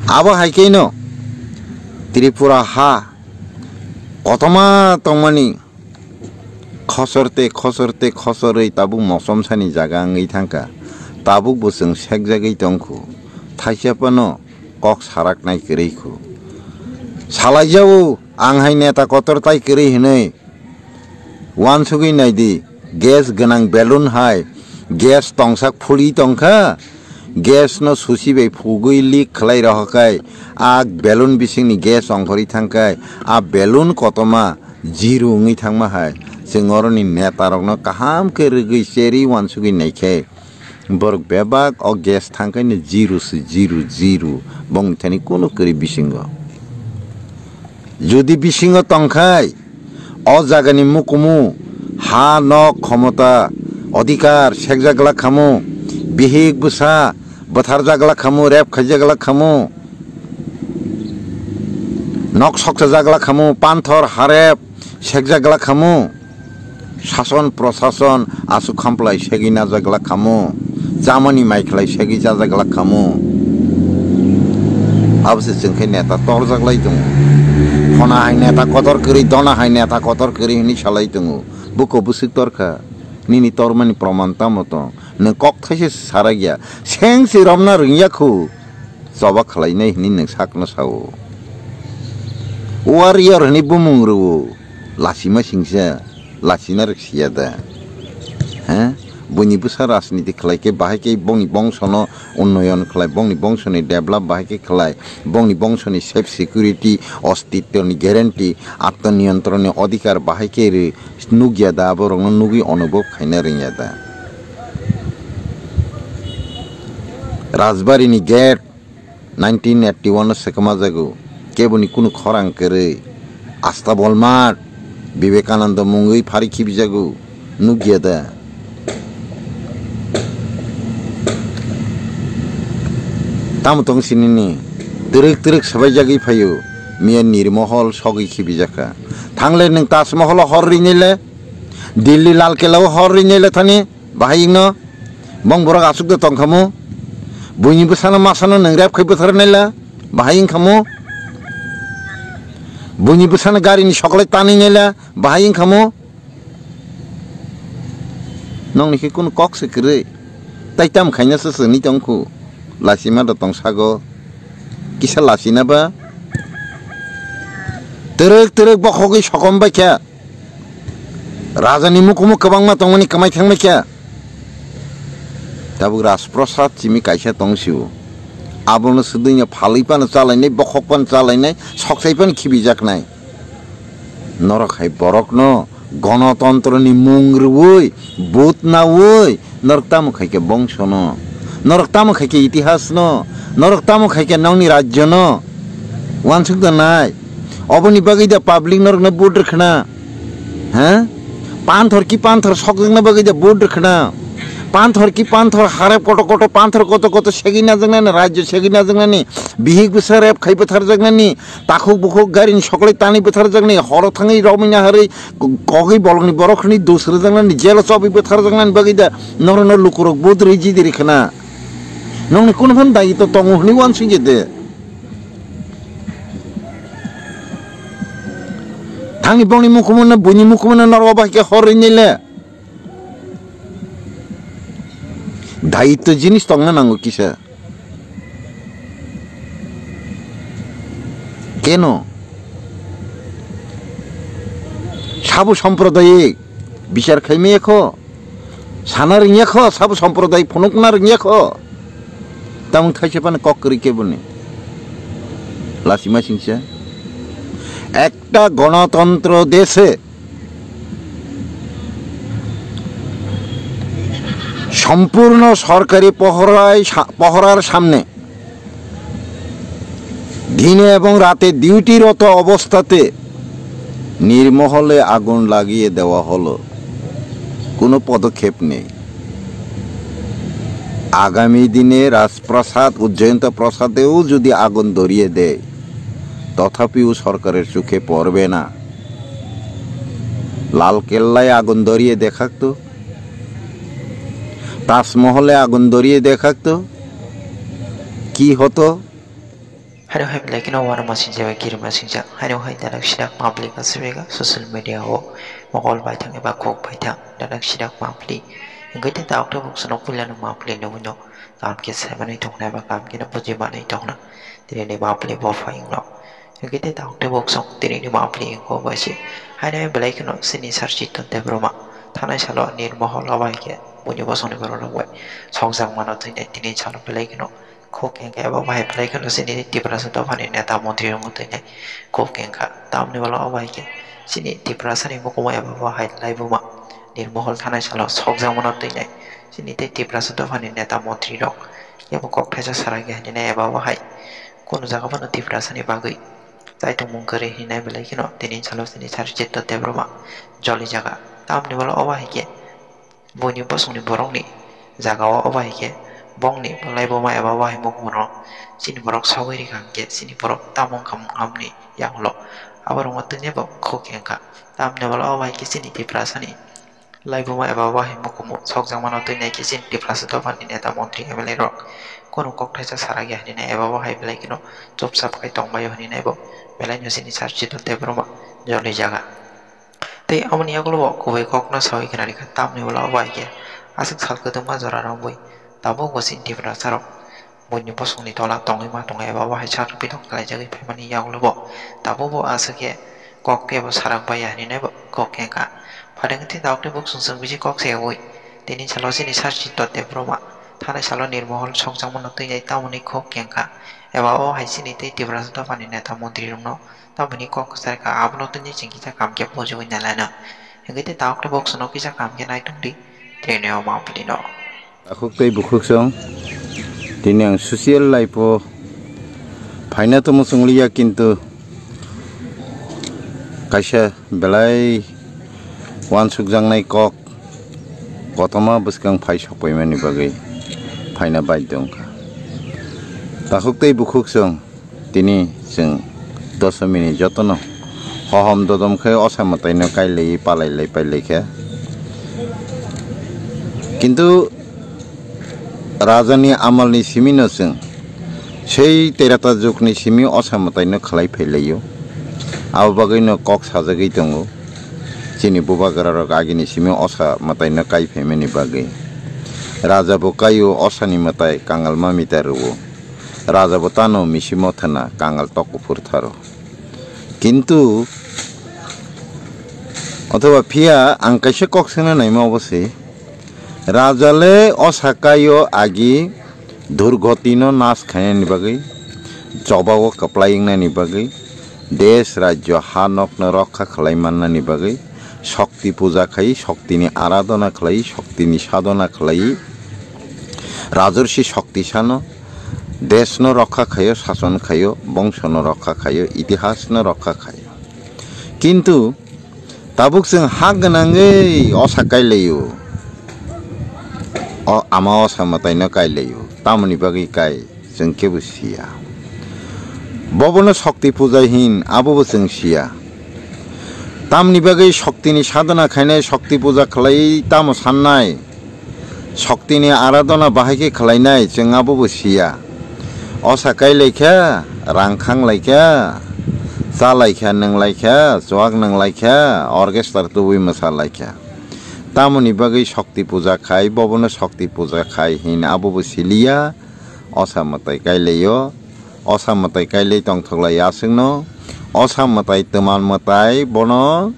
Abo haikeno Tripura ha Otoma tomani Khosorte khosore tabu mosom sani jaga ngai thangka tabu buseng sek jagai tongku thaisiapano kok sarak nai kereiku salai jau anghai neta kotor tai kerei hinai wan sugui naidi gas ganang balloon hai gas tongsak phuli tongkha gas no susibai phugui leak khlai rahakai a balloon bisingni gas ongkhori thangkai a balloon kotoma zero ngai thangma hai Sengoroni netarokno kaham ke regi seri wan sugui naikhe borok bebak o gas thangkai ne zero bong thani kono keri bisingo jodi bisingo tongkhai o jagani mukumu ha no khomota অধিকার শেখ জাগলা খামু বিহিক বুসা বথার জাগলা খামু rape খাই জাগলা খামু knock সকসা জাগলা খামু পান্থর হারেপ শেখ জাগলা খামু শাসন প্রশাসন আসু খামপ্লাই সেগিনা জাগলা খামু জামানি মাইখলাই সেগি জাগলা খামু আবসে जोंखै नेता तोर जागलाई दङ फना हाय नेता कतर करि दना हाय नेता कतर करि नि सालाय दङ बुको बुसिक तरखा Nini tormani promanta moto neng kok thaise saragya seng si romna ringyaku soba khlainai hini neng sakna sao warrior ni bumungru lasima singsa lasina reksiada ha buni busa rasniti khlaike bahake bongni bongsono unnoyon khlai bongni bongsoni develop bahake khlai bongni bongsoni safe security ostitoni guarantee atmaniyantroni adhikar bahake re nugyada borong nugi অনুভব খাইনা রিংয়াদা রাজবাড়িনি gate 1981 সেকমা জাগো কেবনি কোনো খরাং করে আস্থা বলমাট বিবেকানন্দ মুঙ্গই ফারি খিবি জাগো নুগিয়াদা তামতং সিনিনি Terek সবাই জাগি ফায়ো মিয়া নির্মহল সগি খিবি জাকা থাংলে নং তাজমহল হর রিনিলে দিল্লি লাল কেলাও হর রিনিলে Thani বাহাইনো বং বরক আসুক দে তংখামু বইনিবো সানা মাসানো নং রেপ খাইবো থার নাইলা বাহাইং খামু বইনিবো সানা গাড়িনি সকলে টানি নাইলা বাহাইং খামু নং নিখি কোন কক সেকরে তাইতাম খাইনাসো সনি তংখু লাসিমা দ তংসাগো কিসা লাসিনাবা Terek bokhogi sokom baikya Rajani mukumu kabangma tongmani kamai thangbaikya Tabu Rasprasad chimi kaisa tongsiu Abono sudunya phalipan chalainai bokhokpan chalainai soksaipan khibijaknai Norok hai borokno গণতন্ত্রনি মুংরুই বুত না ওই নরকতামু খাইকে বংশ ন নরকতামু খাইকে ইতিহাস ন নরকতামু খাইকে নংনি রাজ্য ন ওয়ানসুক দা নাই অবনি বাগিদা পাবলিক নরক না বুট রখনা হ্যাঁ পান্থর কি পান্থর সকজং না বাগিদা বুট রখনা পান্থর কি পান্থর হারে কত পান্থর কত সেগিনা জংনানি রাজ্য সেগিনা জংনানি বিহিক বিসারে খাইবে থার জংনানি তাখুক বুখুক গারিন সকলে টানি বেথার জংনি হর থাঙি রমিনা হারে কগি বলগনি বরখনি দুসরে জংনানি জেল চবি বেথার জংনানি বাগিদা নরন লুকুরক বুদ্রি জিদি রেখনা নংনি কোন ভান দায়িত্ব তংহনি ওয়ান সিংজেদে থাঙি বংনি মুখমনা বুনি মুখমনা নরবাকে হরিনিলে দায়িত্ব জিনিস তংনা নাঙ্গো কিসা কেন সাবু সম্প্রদায়িক বিচার খাইমে এখো সানা রিংয়া খো সাবু সম্প্রদায়িক ফনুকনা রিংয়া খো তেমন খাইছে পানে কক করি কে বনে লাসিমা সিংসা একটা গণতন্ত্র দেশে সম্পূর্ণ সরকারি পহরার সামনে দিনে এবং রাতে ডিউটিরত অবস্থাতে নির্মহলে আগুন লাগিয়ে দেওয়া হলো কোনো পদক্ষেপ নেই আগামী দিনে রাজপ্রাসাদ উজ্জয়ন্ত প্রাসাদেও যদি আগুন ধরিয়ে দেয় তথাপিও সরকারের চোখে পড়বে না লালকেল্লায় আগুন ধরিয়ে দেখাতো তাজমহলে আগুন ধরিয়ে দেখাতো কি হতো Hano hai belai kena warna masing jawa kiri masing jak. Hano hai dalam sidak public asbega sosial media ho mokol baitang eba kok baitang dalam sidak public. Hingga kita tahu tu bukan punya nama public ni punya. Kam kisah mana itu kena apa kam kita puji mana itu kena. Tidak ni public bawa yang lo. Hingga kita tahu tu bukan tidak ni public yang kau baca. Hano hai belai kena seni search itu terberuma. Tanah calo ni mohol awal ke punya pasal ni berorang buat. Songsang mana tu ini calo belai kena. Koken ka ba bai play kan sini tiprasa to phani neta mantri rong to ne koken ka tamne wala abai ke sini tiprasa ni moko ya ba hai live ma nirmohol thana salo sogjang mona to ne sini te tiprasa to phani neta mantri rong ya bo kok thaja sara ge ne ba hai kono jaga ba tiprasa ni bagui tai to mung kare hi nai belai kino tinin salo sini char chit to te broma joli jaga tamne wala abai ke boni bosong ni borong ni jaga wa abai ke bong ni balai boma eba wahai mok mono sini borok sawiri kangke sini borok tamong kam ni yang lo abarong watunya bok koken ka tamne bala awai ki sini di prasani lai boma eba wahai mok mo sogjang mano tu nei ki sini di prasa to pani neta mantri emele rok kono kok thaja saragi hani ne eba wahai belai kino chop sap kai tong bayo hani ne bo belai nyo sini sarchi to te broma joli jaga tei amani aglo bo kubai kok na sawi kanari ka tamne bala awai ke asik sal ka tuma jara ramboi tabo wasin di berasarok bunyi posong ni tolak tongi ma tongi eba wahai char pitok kalai jagi pemani yang lobo tabo bo asake kok ke bo sarang bayah ni nebo kok ke ka padang ti tauk ni buk sungsung biji kok se woi tini salo sini sarchi to te broma thana salo nirmohol songsang mono tu yai tamuni kok ke ka eba wahai sini te di berasa to pani neta mantri rungno tamuni kok sar ka abno tu ni cingki ca kam ke pojo nyalana hingga tauk ni buk sono ki ca kam ke nai tung di trene o ma pulino Aku tei bukhuk song, tini ang sosial life o, paina to musung liya kintu, kaisa belai wan sugjang nai kok, kotoma buskang pai sokpai mani bagai, paina bai dong ka. Takuk tei bukhuk song, tini sing 10 minit jotono, hohom dodom kaya osamatai no kai lei palai lei pai lei kaya. Kintu Rajani amal ni simi no sing sei terata juk ni simi osamatai no khalai phailayo abo bagai no kok sajagai tongo chini bubagara rok agi ni simi osamatai no kai phaimani bagai raja bo kayo osani matai kangal ma mitaruo raja bo tano misimo thana kangal tokupur tharo kintu অথবা ফিয়া আংকাইছে cock সেনা নাইমা অবশ্যই রাজালে অসাকায়ো আগি দুর্গতিনো নাচ খাইনানি বাগৈ জবাও কাপ্লাইংনানি বাগৈ দেশ রাজ্য হা নকন রক্ষা খালাইমান্নানি বাগৈ শক্তি পূজা খাই শক্তিনি আরাধনা খালাই শক্তিনি সাধনা খালাই রাজর্ষি শক্তি সানো দেশনো রক্ষা খাইও শাসন খাইও বংশনো রক্ষা খাইও ইতিহাসনো রক্ষা খাইও কিন্তু tabuk sing hak ganangei osa kailayo o ama osa matai no kailayo tamani bagi kai sing kebusia bobono shakti pujahin abo sing sia tamni bagi shakti ni sadhana khainai shakti puja khlai tamo sannai shakti ni aradhana bahai khlainai sing abo sia osa kailaikha rangkhang laikha Salaikha nang laikha, soak nang laikha, orkestra tuwi masa laikha. Tamuni bagai shakti puja khai, bobono shakti puja khai hin abu busilia, osamatai kailayo, osamatai kailai tong thoglai asingno, osamatai teman matai bono,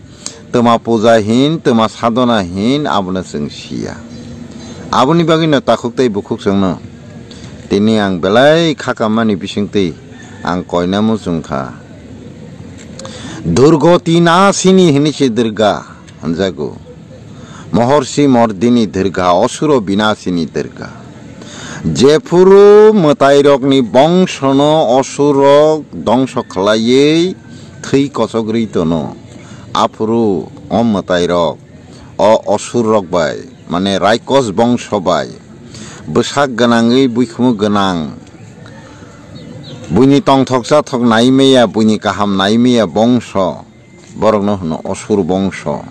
tema puja hin, tema sadhana hin abuna singsia. Abuni bagai no takuk tei bukuk singno. Tini ang belai khakamani bisingti, ang koina musungkha. দুর্গতি নাশিনী হিনিছে দুর্গা জাগো মহর্ষি মর্দিনী দুর্গা অসুর বিনাশিনী দুর্গা যে পুরো মতাইরকনি বংশন অসুরক ধ্বংস খালাইয়ে থৈ কচগ্রীতন আফুরু অমতাইরক অসুরক by মানে রাইকস বংশ বাই বসাক গোনাঙै বৈখুমু গোনাং Buni tong thoksa thok naimeya buni kaham naimeya bongsho borogno hono osur bongsho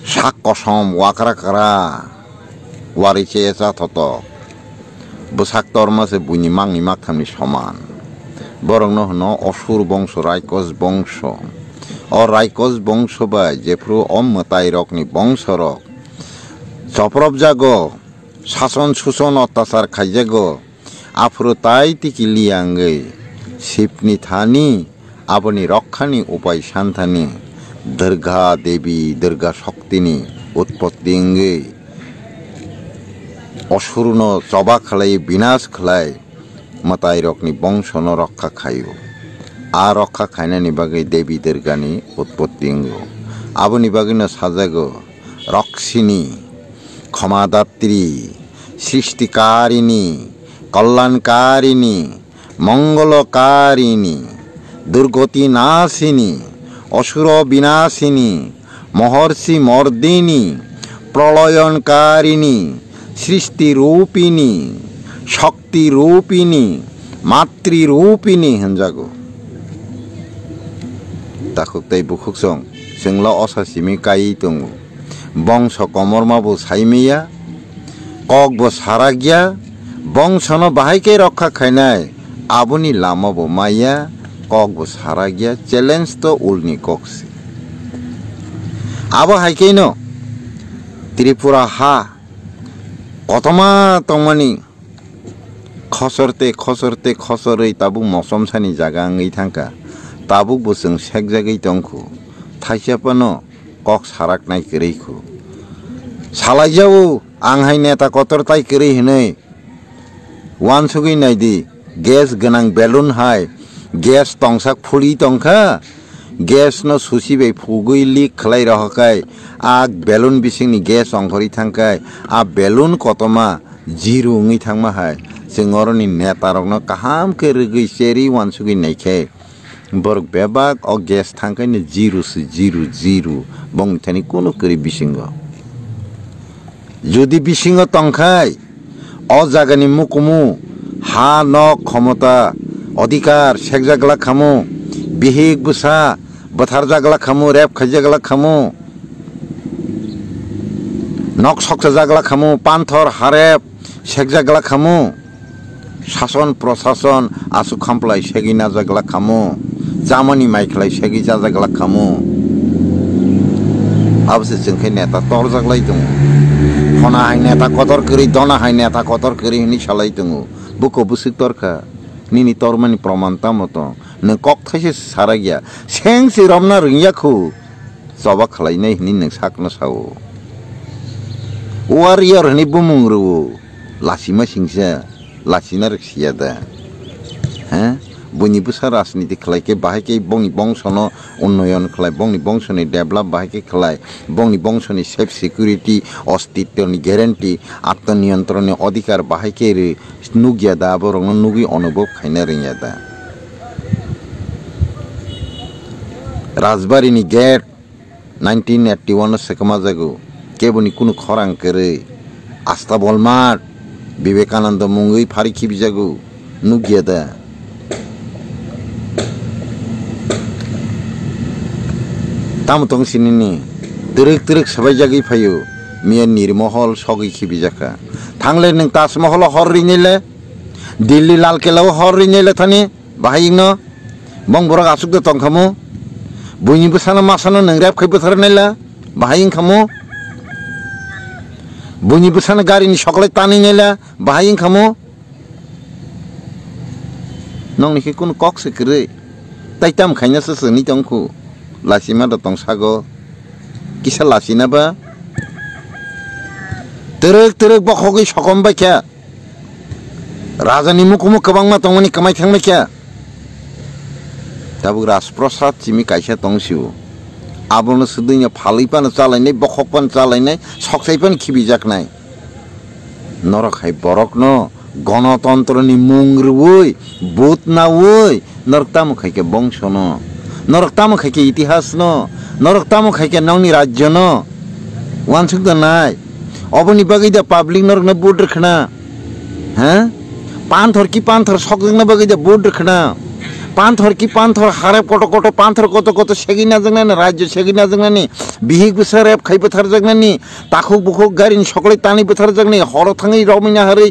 sak kosom wakra kara wariche esa thoto busak torma se buni mangi mak thamni soman বরং হন অসুর বংশ রাইকস বংশ অ রাইকস বংশ বা যেফ্রু অমতাই রকনি বংশ রক চপরব জাগ শাসন সুসন অত্যাচার খাইজাগ আফ্রু তাই তিকি লিয়াঙ্গৈ শিবনি থানি আবনি রক্ষানি উপায় শান্তানি দুর্গা দেবী দুর্গা শক্তিনি উৎপত্তি অঙ্গে অসুরন চবা খালাই বিনাশ খালাই মতাই রকনি বংশন রক্ষা খাইও आ रक्षा खाइनानि बागै देवी दुर्गानि उत्पत्ति अंगो आबोनि बागैनो साजागो रक्षिणी क्षमादात्री सृष्टिकारिणी कल्याणकारिणी मंगलकारिणी दुर्गति नाशिनी असुर विनाशिनी महर्षि मर्दिनी प्रलयनकारिणी सृष्टिरूपिणी शक्तिरूपिणी मातृरूपिणी होनजागो ताखुकताय बुखुकसं जोंला असासिमी काई दङ बंश कमरमाबो साइमिया ककबो सारागिया बंशनो बाहायके रक्षा खाइनाय आबुनि लामाबो माइया ककबो सारागिया चैलेंज तो उलनि कक्सि आबो हाइकेनो त्रिपुरा हा कतमा तंमानि खसरते खसरते खसरै ताबु मसमसानि जागा आङै थांका ताबु बोसों सेकजागै दंखु थाइसापानो कक साराकनाय करेखु सालायजावो आंहाय नेता कतर ताय करे हनै वानसुगै नायदि गेस गोनां बेलुन हाय गेस तंसाक फुली तंखा गेस न सुसिबै फुगै लिक खलाय रहकाय आ बेलुन बिसिंनि गेस अंखरि थांकाय आ बेलुन कतमा जिरु ngै थांमा हाय जोंरनि नेतारकनो काहाम के रगै सेरि वानसुगै नायखाय बरक बेबाक अ गेस थांकायनो जिरु से जिरु जिरु बंथानि कोनो करि बिसिंग যদি बिसिंग तंखाय अ जागानि मुकुमु हा न क्षमता अधिकार सेकजागला खामु बिहिक बुसा बथार जागला खामु रेप खाइजागला खामु नक सकसा जागला खामु पान्थर हारेप सेकजागला खामु शासन प्रशासन आसु खामप्लाय सेगिना जागला खामु जामनि माइखलाय सेगि जागला खामु आबसे जोंखाय नेता तर जागलाय दङ फना हाय नेता कतर करि दना हाय नेता कतर करि नि सालाय दङ बुको बुसिक तरखा निनि तरमानि प्रमाणता मतो नों कक थाइसे सारा गया सें सिरमना रियाखौ जबा खालायनाय हिनि नों साकनो सावो वारियर हनि बुमुंग्रु लासिमा सिंसा लासिना रखसिया दा हैं बनि बुसा राजनीति खलायके बाहायके बंनि बंशनो उन्नयन खलाय बंनि बंशनि डेभलप बाहायके खलाय बंनि बंशनि सेफ सिक्युरिटी अस्तित्वनि ग्यारेंटी आत्मनियंत्रणनि अधिकार बाहायके नुगिया दा बरंग नुगि अनुभव खायना रिया दा राजबारिनि गेट 1981 सेकमा जागो केबनि कुनु खरां करे आस्था बलमाट विवेकानंद मुंगै फारि खिबिजागो नुगिया दा तामतंग सिनिनि दरक दरक सबाय जागै फायो मिया निर्महल सगै खिबिजाखा थांले नों ताजमहल हररिनेले दिल्ली लाल किलाव हररिनेले थानि बाहायनो बंबरक आसुक तंखामु बयनिबो साना मासानो नों रेप खैबोथारनायला बाहायिं खामु बयनिबो साना गारिनि सकलाय तानिनेला बाहायिं खामु नंनिखे कुनु कक्से करे ताइताम खायनासो सोनि तंखु लासिमा द तंसागो किसा लासिना बा तरक तरक बखगै सकम बायख्या राजानि मुखुमु गोबांमा तंमनि कमाय थांबायख्या दाबु राजप्रसाद सिमि कायसा तंसिउ आबोनो सदैया फालैपानो चालायनाय बखकपानो चालायनाय सकसायपानो खिबिजाकनाय नरखाय बरकनो गणतन्त्रनि मुंग्रुवै बुतनावै नरकतामु खायके बंशनो नरकतामु खायके इतिहास न नरकतामु खायके नौनि राज्य न वानसुक दनाय अबनि बागै दा पब्लिक नरकना बोर्ड रखना हैं पांथर की पांथर सकजोंना बागै दा बोर्ड रखना পান্থর কি পান্থর হারে কত কত পান্থর কত কত সেগিনা জানি রাজ্য সেগিনা জানি বিহিক বিসার রেপ খাইবে থার জানি তাকুক বুকুক গাড়ি সকলে টানি বেথার জানি হর থাঙি রমিনা হারে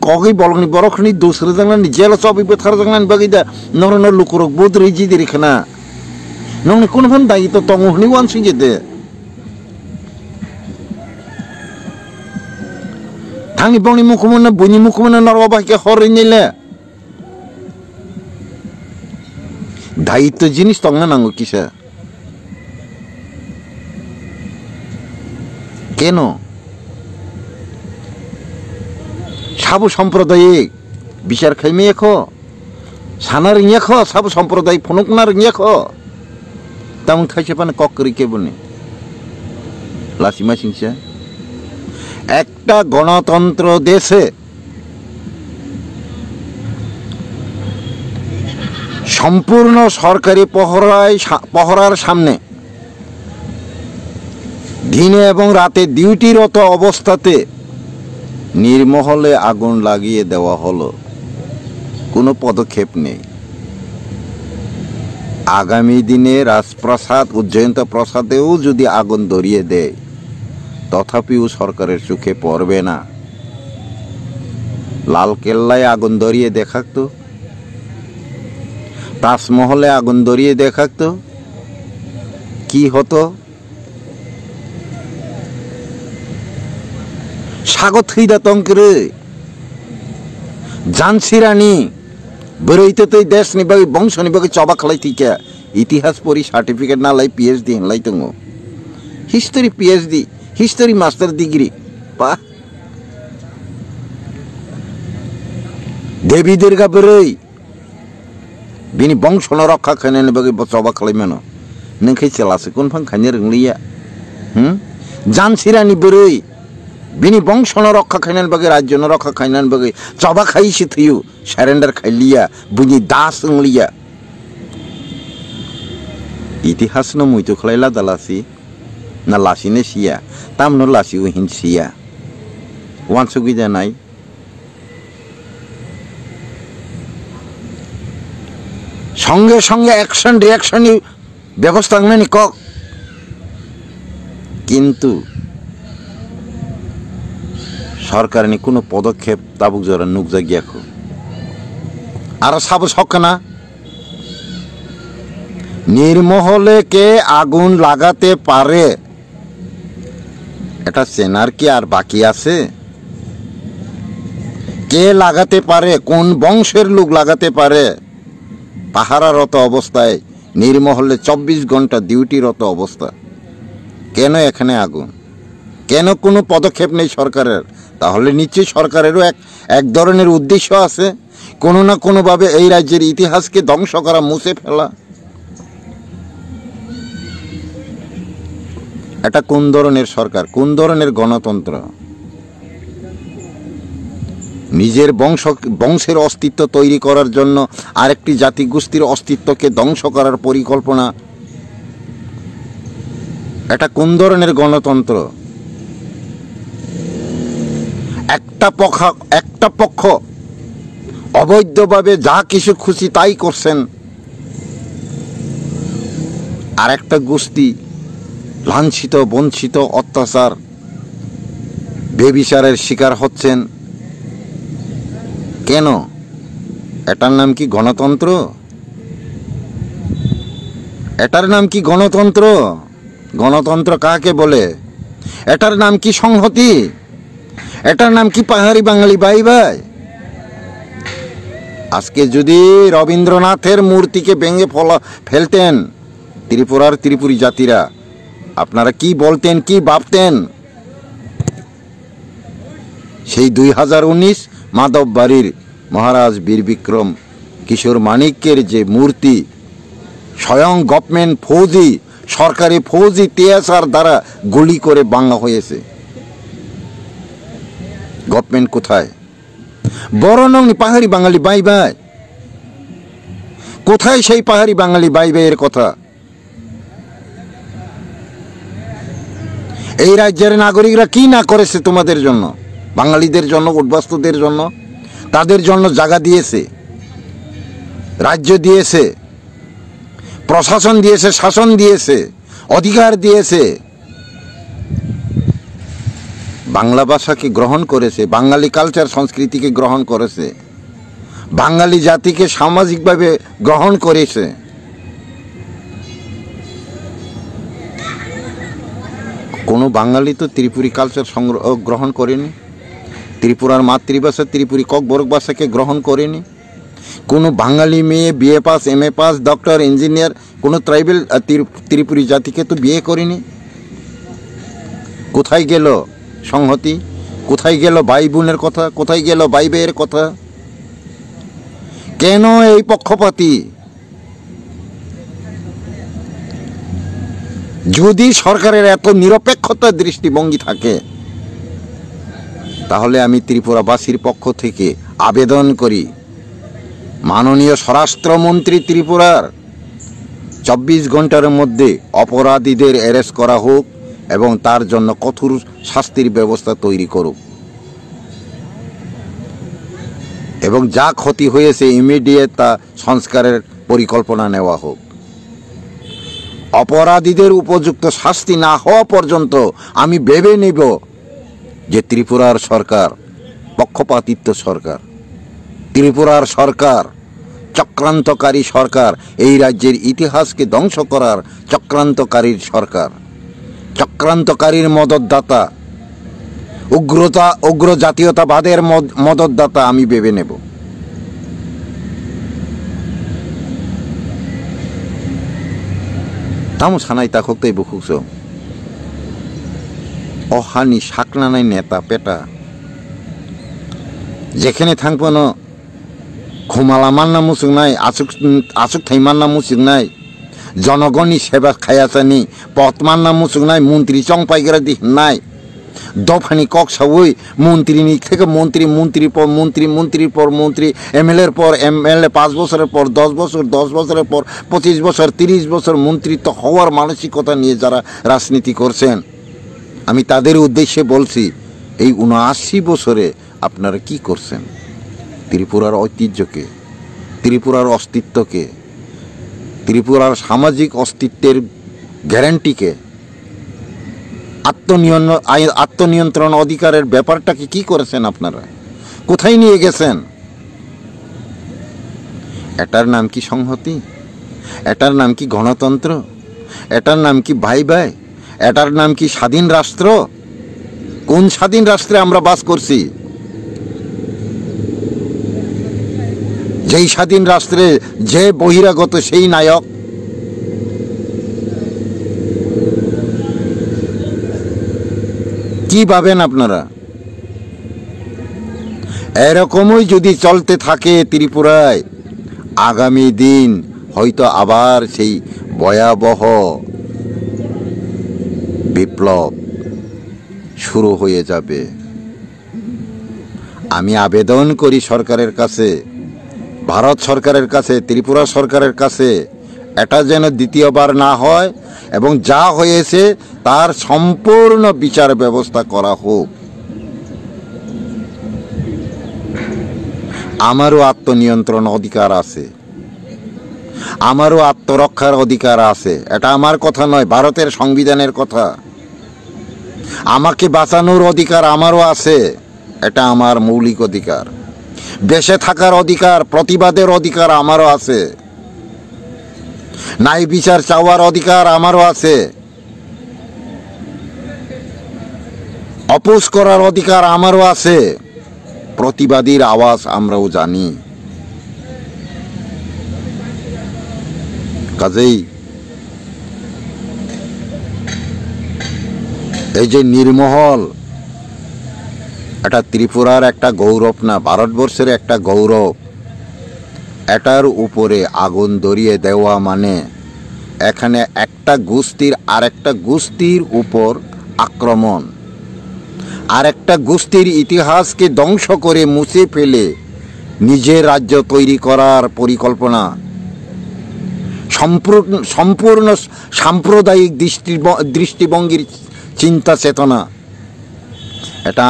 কগি বলনি বরখনি দোসরে জানি জেল চবি বেথার জানি বাগিদা নর নর লুকুরক বুদ্রি জিদিরি খানা নংনি কোন ভান দায়িত্ব তংহনি ওয়ানসি যেতে থাঙি বংনি মুখমনা বুনি মুখমনা নরবাহিকে হরে নিলে দায়িত্ব জিনিস তংনা নাঙ্গো কিসা কেন সাবু সম্প্রদায়িক বিচার খাইমে এখো সানা রিঙে খো সাবু সম্প্রদায় ফনুকনা রিঙে খো তেমন খাইছে পানে কক করি কে বনে লাসিমা সিংসা একটা গণতন্ত্র দেশে সম্পূর্ণ সরকারি পহরার সামনে দিনে এবং রাতে ডিউটিরত অবস্থাতে নির্মহলে আগুন লাগিয়ে দেওয়া হলো, কোনো পদক্ষেপ নেই। আগামী দিনে রাজপ্রাসাদ উজ্জয়ন্ত প্রাসাদেও যদি আগুন ধরিয়ে দেয় তথাপিও সরকারের চোখে পড়বে না। লালকেল্লায় আগুন ধরিয়ে দেখাতো, তাজমহলে আগুন ধরিয়ে দেখাতো, কি হতো? স্বাগত হইদা তঙ্করে ঝান্সি রানী বেরোইতে তো দেশ নিবাগে বংশ নিবাগে চবা খালাই থেকে ইতিহাস পড়ি সার্টিফিকেট না লাই পিএইচডি হেনলাই তো history PhD history master degree পা দেবী দুর্গা বেরোই বিনি বংশ রক্ষা খাইনে নিবাগে চবা খালাই মেনো नों खै चलासे कोन फां खाइनो रोंलिया ঝান্সি রানী বেরোই बिनी वंश रक्षा खाइन बगे राज्य रक्षा खाइन बगे चबा खाइसे थयो सरेंडर खाइलिया बुनी दास लिया इतिहास न मुइतो खलाइला दालासी ना लासिने सिया ताम न लासी हिंसिया वानस गइदा नाय संगे संगे एक्शन रिएक्शन व्यवस्था ने क किन्तु सरकार ने कोनो पदक्षेप ताबुक जरा नुकजा गियाखो आरो साबो सकना निर्महले के आगुन लागाते पारे एटा सेनार की आर बाकी आछे के लागाते पारे कोन वंशेर लोक लागाते पारे पाहारारत अवस्थाय निर्महले 24 घंटा डिউটিরত अवस्था केन एखाने आगुन केन कोनो पदक्षेप नेই সরকারের তাহলে নিশ্চয়ই সরকারেরও এক ধরনের উদ্দেশ্য আছে কোনো না কোনো ভাবে এই রাজ্যের ইতিহাসকে ধ্বংস করা মুছে ফেলা এটা কোন ধরনের সরকার কোন ধরনের গণতন্ত্র নিজের বংশের অস্তিত্ব তৈরি করার জন্য আরেকটি জাতিগোষ্ঠীর অস্তিত্বকে ধ্বংস করার পরিকল্পনা এটা কোন ধরনের গণতন্ত্র একটা পক্ষ অবৈধভাবে যা কিছু খুশি তাই করছেন আর একটা গোষ্ঠী লাঞ্ছিত বঞ্চিত অত্যাচার বেবিচারের শিকার হচ্ছেন কেন এটার নাম কি গণতন্ত্র এটার নাম কি গণতন্ত্র গণতন্ত্র কাকে বলে এটার নাম কি সংহতি এটার নাম কি পাহাড়ি বাঙালি ভাই ভাই আজকে যদি রবীন্দ্রনাথের মূর্তিকে ভেঙে ফেলতেন ত্রিপুরার ত্রিপুরী জাতিরা আপনারা কি বলতেন কি ভাবতেন সেই 2019 মাধববাড়ির মহারাজ বীর বিক্রম কিশোর মানিক্যের যে মূর্তি স্বয়ং গভর্নমেন্ট ফৌজি সরকারি ফৌজি টিএসআর দ্বারা গুলি করে ভাঙা হয়েছে गवर्नमेंट कोथाय बड़ नंगनी पाहाड़ी बांगाली बाई बाई कोथाय सेई पाहाड़ी बांगाली बाई बाईर कथा এই রাজ্যের নাগরিকরা কি না করেছে তোমাদের জন্য বাঙালিদের জন্য উদ্বাস্তুদের জন্য তাদের জন্য জায়গা দিয়েছে রাজ্য দিয়েছে, প্রশাসন দিয়েছে, শাসন দিয়েছে, অধিকার দিয়েছে, বাংলা ভাষাকে গ্রহণ করেছে, বাঙালি কালচার সংস্কৃতিকে গ্রহণ করেছে, বাঙালি জাতিকে সামাজিকভাবে গ্রহণ করেছে। কোনো বাঙালি তো ত্রিপুরী কালচার গ্রহণ করেনি, ত্রিপুরার মাতৃভাষা ত্রিপুরী ককবরক ভাষাকে গ্রহণ করেনি। কোনো বাঙালি মেয়ে BA pass, MA pass, doctor, engineer কোনো ট্রাইবেল ত্রিপুরী জাতিকে তো বিয়ে করেনি। কোথায় গেল সংহতি? কোথায় গেল ভাই বোনের কথা? কোথায় গেল ভাই ভাইয়ের কথা? কেন এই পক্ষপাতী? যদি সরকারের এত নিরপেক্ষতার দৃষ্টিভঙ্গি থাকে, তাহলে আমি ত্রিপুরাবাসীর পক্ষ থেকে আবেদন করি, মাননীয় স্বরাষ্ট্রমন্ত্রী ত্রিপুরার 24 ঘন্টার মধ্যে অপরাধীদের অ্যারেস্ট করা হোক এবং তার জন্য কঠোর শাস্তির ব্যবস্থা তৈরি করুক, এবং যা ক্ষতি হয়েছে ইমিডিয়েট তা সংস্কারের পরিকল্পনা নেওয়া হোক। অপরাধীদের উপযুক্ত শাস্তি না হওয়া পর্যন্ত আমি ভেবে নেব যে ত্রিপুরার সরকার পক্ষপাতিত্ব সরকার, ত্রিপুরার সরকার চক্রান্তকারী সরকার, এই রাজ্যের ইতিহাসকে ধ্বংস করার চক্রান্তকারীর সরকার, চক্রান্তকারীর মদতদাতা, উগ্র জাতীয়তাবাদের মদতদাতা আমি ভেবে নেব। তামো সানাই তাকতেই বুকুকস অহানি সাকনানাই নেতা পেটা যেখানে থাকবো ঘুমালা মান্না মুসুকনাই, আসুক থাই মান্না মুসুকনাই, জনগণই সেবা খায়াচানি পথ মান্না মুসুকনাই, মন্ত্রী চংপাইগেরা দিহনাই, দফানি কক সাউই মন্ত্রীনি থেকে মন্ত্রী, মন্ত্রীর পর মন্ত্রী, মন্ত্রীর পর মন্ত্রী, এমএলএর পর এমএলএ, 5 বছরের পর 10 বছর, 10 বছরের পর 25 বছর, 30 বছর মন্ত্রিত্ব হওয়ার মানসিকতা নিয়ে যারা রাজনীতি করছেন, আমি তাদের উদ্দেশ্যে বলছি, এই 79 বছরে আপনারা কি করছেন? ত্রিপুরার ঐতিহ্যকে, ত্রিপুরার অস্তিত্বকে, ত্রিপুরার সামাজিক অস্তিত্বের গ্যারান্টিকে, আত্মনিয়ন্ত্রণ অধিকারের ব্যাপারটাকে কি করেছেন আপনারা? কোথায় নিয়ে গেছেন? এটার নাম কি সংহতি? এটার নাম কি গণতন্ত্র? এটার নাম কি ভাই ভাই? এটার নাম কি স্বাধীন রাষ্ট্র? কোন স্বাধীন রাষ্ট্রে আমরা বাস করছি? যেই স্বাধীন রাষ্ট্রে যে বহিরাগত সেই নায়ক। কি ভাবেন আপনারা? এরকমই যদি চলতে থাকে ত্রিপুরায়, আগামী দিন হয়তো আবার সেই ভয়াবহ বিপ্লব শুরু হয়ে যাবে। আমি আবেদন করি সরকারের কাছে, ভারত সরকারের কাছে, ত্রিপুরা সরকারের কাছে, এটা যেন দ্বিতীয়বার না হয় এবং যা হয়েছে তার সম্পূর্ণ বিচার ব্যবস্থা করা হোক। আমারও আত্মনিয়ন্ত্রণ অধিকার আছে, আমারও আত্মরক্ষার অধিকার আছে। এটা আমার কথা নয়, ভারতের সংবিধানের কথা। আমাকে বাঁচানোর অধিকার আমারও আছে, এটা আমার মৌলিক অধিকার। বেঁচে থাকার অধিকার, প্রতিবাদের অধিকার আমারও আছে। ন্যায় বিচার চাওয়ার অধিকার আমারও আছে। অপোজ করার অধিকার আমারও আছে। প্রতিবাদীর আওয়াজ আমরাও জানি। কাজেই এই যে নির্মহল, এটা ত্রিপুরার একটা গৌরব না, ভারতবর্ষের একটা গৌরব। এটার উপরে আগুন ধরিয়ে দেওয়া মানে এখানে একটা গোষ্ঠীর আরেকটা গোষ্ঠীর উপর আক্রমণ, আরেকটা গোষ্ঠীর ইতিহাসকে ধ্বংস করে মুছে ফেলে নিজের রাজ্য তৈরি করার পরিকল্পনা, সম্পূর্ণ সাম্প্রদায়িক দৃষ্টিভঙ্গির চিন্তা চেতনা, এটা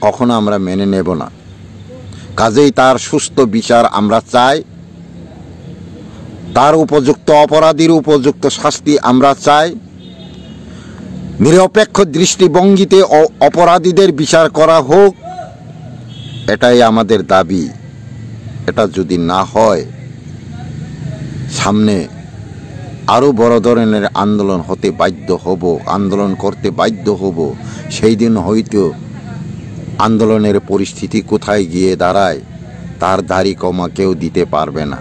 কখনো আমরা মেনে নেব না। কাজেই তার সুস্থ বিচার আমরা চাই। তার উপযুক্ত অপরাধীর উপযুক্ত শাস্তি আমরা চাই। নিরপেক্ষ দৃষ্টিভঙ্গিতে অপরাধীদের বিচার করা হোক, এটাই আমাদের দাবি। এটা যদি না হয় সামনে আরও বড় ধরনের আন্দোলন হতে বাধ্য হব, আন্দোলন করতে বাধ্য হব। সেই দিন হয়তো আন্দোলনের পরিস্থিতি কোথায় গিয়ে দাঁড়ায় তার দাড়ি কমা কেউ দিতে পারবে না।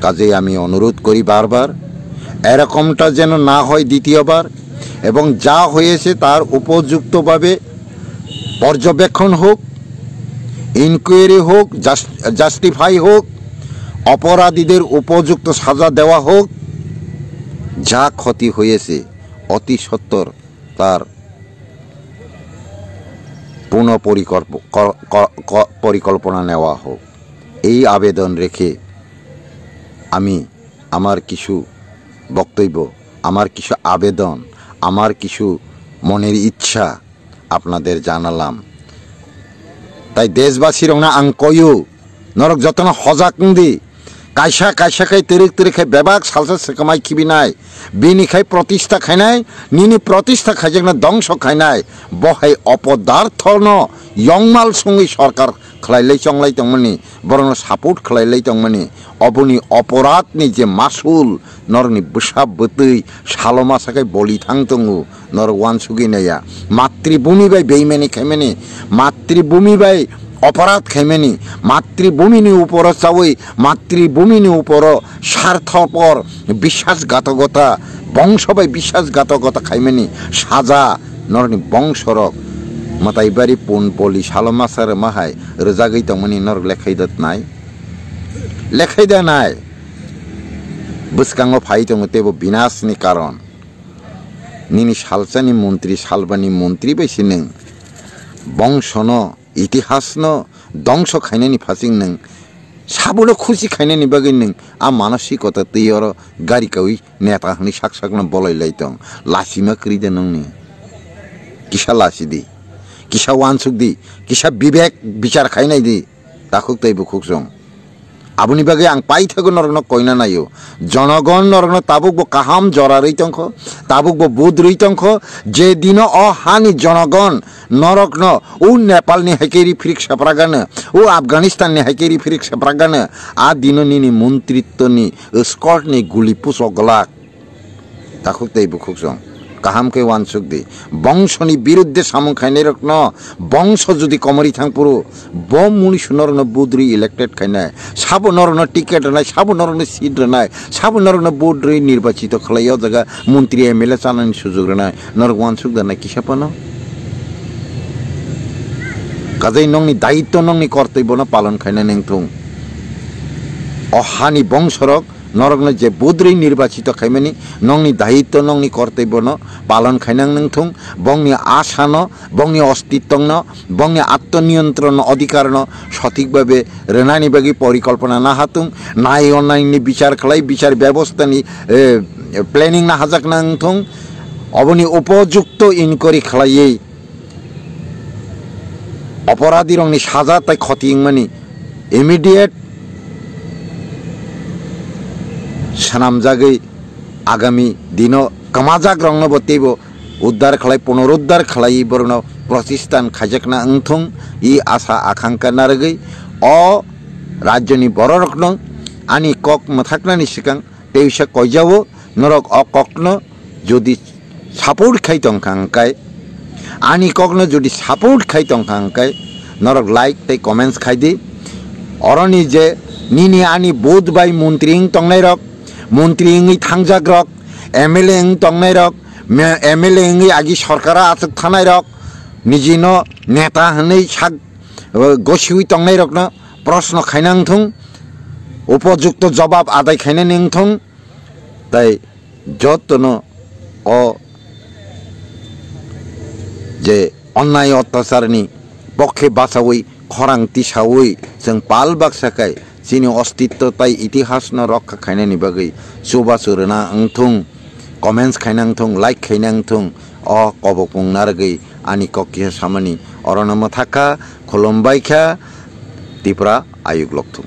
কাজেই আমি অনুরোধ করি বারবার, এরকমটা যেন না হয় দ্বিতীয়বার, এবং যা হয়েছে তার উপযুক্তভাবে পর্যবেক্ষণ হোক, ইনকোয়ারি হোক, জাস্টিফাই হোক, অপরাধীদের উপযুক্ত সাজা দেওয়া হোক। যা ক্ষতি হয়েছে অতি সত্বর তার পুনঃ পরিকল্পনা নেওয়া হোক। এই আবেদন রেখে আমি আমার কিছু বক্তব্য, আমার কিছু আবেদন, আমার কিছু মনের ইচ্ছা আপনাদের জানালাম। তাই দেশবাসীর আং কয়ু নরক যতন হজাক দি কাইসা কাইসাখাই তেরেক খাই বেবাক সালসা সেকামাই খিবি নাই বিনি খাই প্রতিষ্ঠা খাইনাই নিনি প্রতিষ্ঠা খাইজাক না ধ্বংস খাইনাই বহাই অপদার্থ ন ইয়ংমাল সঙ্গে সরকার খাইলাই চংলাই তংমানি বরং সাপোর্ট খাইলাই তংমানি অবনি অপরাধনি যে মাসুল নরনি বসাব বতৈ সালমা সাকাই বলি থাংতঙ্গু নর ওয়ান সুগি নাইয়া মাতৃভূমি বাই বেইমানি খাইমানি মাতৃভূমি বাই অপরাধ খাইমানি মাতৃভূমিনি উপর চাওই মাতৃভূমিনি উপর স্বার্থপর বিশ্বাসঘাতকতা বংশ বাই বিশ্বাসঘাতকতা খাইমানি সাজা নরনি বংশরক মাতাইবারি পুন পলি সালমাসার মাহাই রোজাগৈ তংমানি নর লেখাইদত নাই লেখাইদা নাই বুসকাঙ্গ ফাই দङ তেবो বিনাশনি কারণ নিনি সালসানি মন্ত্রী সালবানি মন্ত্রী বাইসি नों বংশ ন ইতিহাস ন ধ্বংস খাইনানি ফাসিং नों সাবুলো খুশি খাইনানি বাগै नों आ मानसिकता तैयर गारि काउइ नेता हनि साक साकना बलायलाय दं लासिमा क्रिदे नोंनि किसा लासिदि किसा वानसुकदि किसा विवेक विचार खाइनाय दि दाखुक तैबो खुकजं आबुनि बागै आं पाइ थागो नरगन कइना नायो जनगण नरगन ताबुकबो काहाम जरा रैतंख ताबुकबो बुध रैतंख जे दिन अ हानि जनगण नरकन उ नेपालनि हेकेरि फिरिक सेप्रागानो उ आफगानिस्ताननि हेकेरि फिरिक सेप्रागानो आ दिननिनि मन्त्रित्वनि स्कर्टनि गुलि पुसगलाक ताखुक तैबो खुकजं কাহামকে ওয়ানসুক দি বংশনি বিরুদ্ধে সামং খাইনাই রকন বংশ যদি কমরি থাংপুরো বম মুনি সুনরন বুদ্রি ইলেক্টেড খাইনাই সাবো নরন টিকেট নাই সাবো নরন সিট নাই সাবো নরন বুদ্রি নির্বাচিত খালাইও জায়গা মন্ত্রী এমএলএ চানানি সুযোগ নাই নর ওয়ানসুক দানাই কিসাপানো কাজেই নংনি দায়িত্ব নংনি কর্তব্য না পালন খাইনা নেংথুং অহানি বংশরক নরকন যে বুদ্রি নির্বাচিত খাইমানি নংনি দায়িত্ব নংনি কর্তব্য ন পালন খাইনাং নংথুং বংনি আশা ন বংনি অস্তিত্ব ন বংনি আত্মনিয়ন্ত্রণ অধিকার ন সঠিকভাবে রেনানি বাগি পরিকল্পনা না হাতুং নাই অন্যায়নি বিচার খালাই বিচার ব্যবস্থানি প্ল্যানিং না হাজাক নংথুং অবনি উপযুক্ত ইনকোয়ারি খালাইয়ে অপরাধী রংনি সাজা তাই ক্ষতি মানি ইমিডিয়েট সানামজাগৈ আগামী দিন কামাজাক রং বতেব উদ্ধার খালাই পুনরুদ্ধার খালাই বরণ প্রতিষ্ঠান খাইজাকনা ওংথুং ই আশা আকাঙ্ক্ষা নারগৈ অ রাজ্যনি বড় রকন আনি কক মথাকনানি সিকাং তেইসা কইজাবো নরক অককন যদি সাপোর্ট খাইতং খাংকাই আনি ককন যদি সাপোর্ট খাইতং খাংকাই নরক লাইক তাই কমেন্টস খাইদি অরনি যে নিনি আনি বোধ বাই মন্ত্রী তংনাই রক মন্ত্রী ইংই থাংজাক রক এমএলএ ইং তংনাই রক এমএলএ ইংই আগি সরকারা আচক থানাই রক নিজিন নেতা হनै সাক গসিউই তংনাই রক না প্রশ্ন খাইনাংথুং উপযুক্ত জবাব আদায় খাইনা নেংথুং তাই যতন অ যে অন্যায় অত্যাচারনি পক্ষে বাঁচাওই খরাং তিসাওই जों पाल बाक्साखाय जिनि अस्तित्व ताई इतिहास न रक्षा खाइनानि बागै सुबा सुरना अंथुं कमेन्ट्स खाइनांथुं लाइक खाइनांथुं अ कबपुं नारगै आनि ककिया सामानि अरनम थाका खुलुमबायखा त्रिपुरा आयुग लक्थुं।